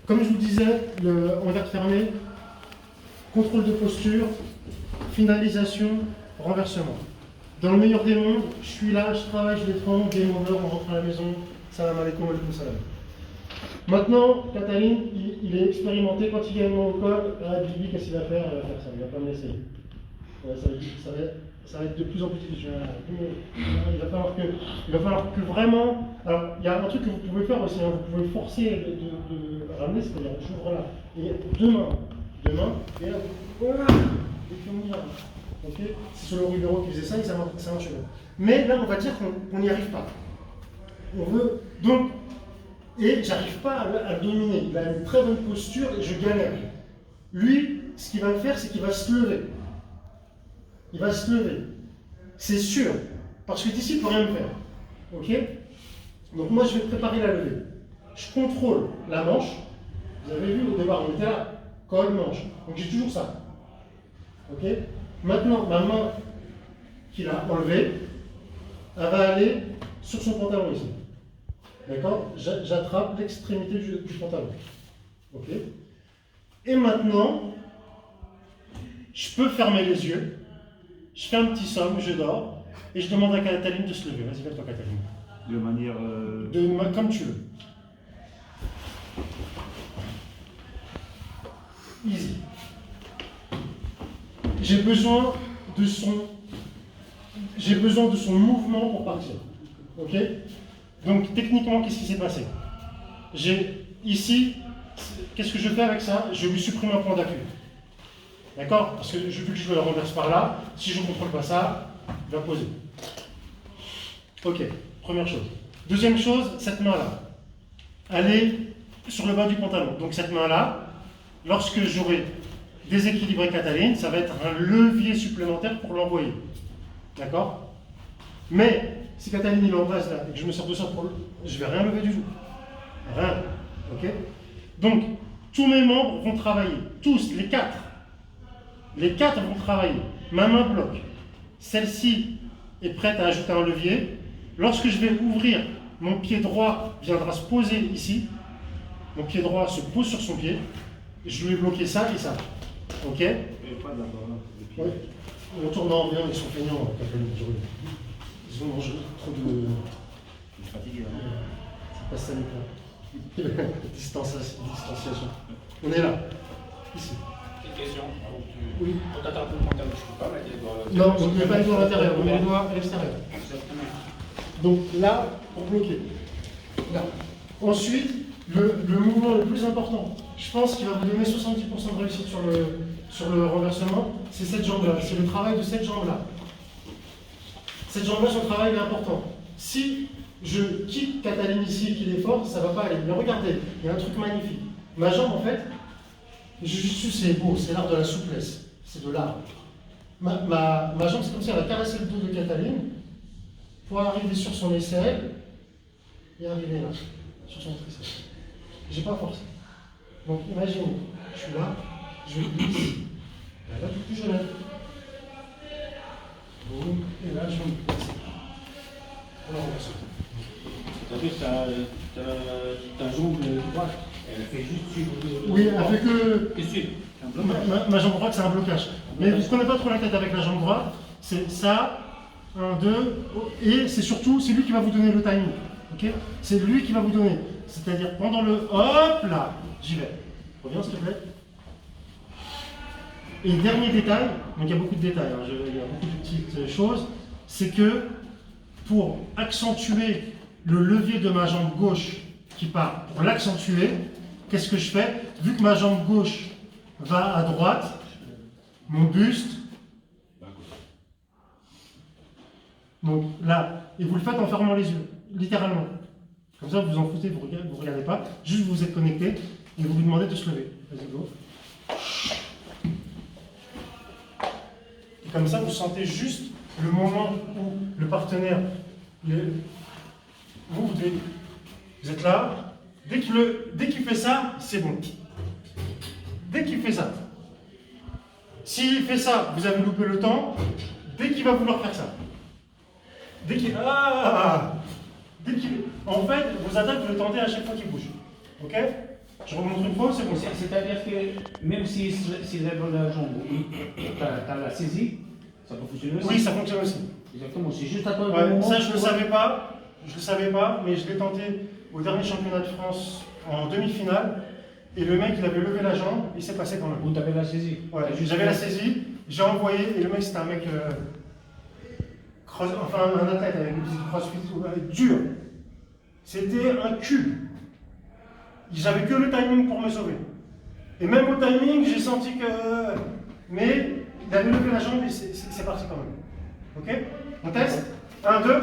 Comme je vous disais, on va fermer, contrôle de posture, finalisation, renversement. Dans le meilleur des mondes, je suis là, je travaille, je défends, game over, on rentre à la maison, salam alaikum, alaikum salam. Maintenant, Kataline, il est expérimenté, quand il gagne mon code, Bibi, qu'est-ce qu'il va faire? Il va faire ça, il va pas me laisser. Ouais, ça va être de plus en plus difficile. Il va falloir que vraiment. Alors, il y a un truc que vous pouvez faire aussi, hein, vous pouvez forcer de ramener, c'est-à-dire j'ouvre là, et deux mains, et là, voilà, et puis on y va. Okay, c'est sur le Ribéro qui faisait ça, et ça marche bien. Mais là, on va dire qu'on n'y arrive pas. On veut. Donc, et j'arrive pas à le dominer. Il a une très bonne posture et je galère. Lui, ce qu'il va faire, c'est qu'il va se lever. Il va se lever. C'est sûr. Parce que d'ici, il ne peut rien me faire. Ok? Donc moi, je vais préparer la levée. Je contrôle la manche. Vous avez vu au départ, on était là. Col, manche. Donc j'ai toujours ça. Ok? Maintenant, ma main qu'il a enlevée, elle va aller sur son pantalon ici. D'accord? J'attrape l'extrémité du pantalon. Ok? Et maintenant, je peux fermer les yeux. Je fais un petit somme, je dors, et je demande à Kataline de se lever. Vas-y, lève-toi, Kataline. De manière... Comme tu veux. Easy. J'ai besoin de son mouvement pour partir. Ok? Donc, techniquement, qu'est-ce qui s'est passé? Ici, qu'est-ce que je fais avec ça? Je lui supprime un point d'appui. D'accord? Parce que vu que je le renverse par là, si je ne contrôle pas ça, il va poser. Ok, première chose. Deuxième chose, cette main-là. Elle est sur le bas du pantalon. Donc cette main-là, lorsque j'aurai déséquilibré Kataline, ça va être un levier supplémentaire pour l'envoyer. D'accord? Mais si Kataline il est en base là et que je me sers de ça pour je ne vais rien lever du tout. Rien. Ok? Donc, tous mes membres vont travailler. Tous, les quatre. Les quatre vont travailler. Ma main bloque. Celle-ci est prête à ajouter un levier. Lorsque je vais ouvrir, mon pied droit viendra se poser ici. Mon pied droit se pose sur son pied. Je lui ai bloqué ça et ça. Ok? Et pas d'abord. Ouais. On tourne en bien, ils sont feignants. Ils ont mangé trop de. Je suis fatigué. C'est pas sanitaire. Distanciation. On est là. Ici. Question. Oui. Quand tu atteins le pantalon, je ne peux pas mettre les doigts. Non, on ne met pas les doigts à l'intérieur, on met les doigts à l'extérieur. Exactement. Donc là, pour bloquer. Là. Ensuite, le mouvement le plus important, je pense qu'il va vous donner 70% de réussite sur le renversement, c'est cette jambe-là. C'est le travail de cette jambe-là. Cette jambe-là, son travail est important. Si je quitte Kataline ici et qu'il est fort, ça ne va pas aller. Mais regardez, il y a un truc magnifique. Ma jambe, en fait, Jiu-Jitsu, c'est beau, c'est l'art de la souplesse. C'est de l'art. Ma jambe, c'est comme si elle a caressé le dos de Kataline pour arriver sur son aisselle et arriver là, sur son triceps. J'ai pas forcé. Donc imaginez, je suis là, je glisse, et là tout plus je lève. Boum, et là je me place. Alors on va sauter. Ta jambe droite, elle fait juste suivre. Oui, avec le. Et suivre. Ma jambe droite, c'est un blocage. Mais vous ne prenez pas trop la tête avec la jambe droite. C'est ça, 1, 2, et c'est surtout, c'est lui qui va vous donner le timing. Okay, c'est lui qui va vous donner. C'est-à-dire pendant le hop là, j'y vais. Reviens s'il te plaît. Et dernier détail, donc il y a beaucoup de détails, hein, il y a beaucoup de petites choses, c'est que pour accentuer le levier de ma jambe gauche qui part, pour l'accentuer, qu'est-ce que je fais? Vu que ma jambe gauche va à droite, mon buste, donc là, et vous le faites en fermant les yeux, littéralement. Comme ça, vous vous en foutez, vous regardez pas, juste vous êtes connecté et vous lui demandez de se lever. Vas-y, go. Et comme ça, vous sentez juste le moment où le partenaire, vous êtes là, dès qu'il fait ça, c'est bon. Dès qu'il fait ça. S'il fait ça, vous avez loupé le temps, dès qu'il va vouloir faire ça. Dès qu'il... En fait, vos attaques, vous le tentez à chaque fois qu'il bouge. Ok? Je remonte une fois, c'est bon. C'est-à-dire que même s'il lève la jambe, tu as la saisie, ça peut fonctionner aussi. Oui, ça fonctionne aussi. Exactement, c'est juste à toi Ouais, le moment. ça, je ne le savais pas. Je le savais pas, mais je l'ai tenté au dernier championnat de France en demi-finale. Et le mec, il avait levé la jambe, il s'est passé quand même. Vous avez la saisie. Ouais, j'avais la saisie, j'ai envoyé, et le mec, c'était un mec, enfin un athlète avec une physique crossfit, dur. C'était un cube. J'avais que le timing pour me sauver. Et même au timing, j'ai senti que. Mais il avait levé la jambe et c'est parti quand même. Ok? On teste? 1, 2.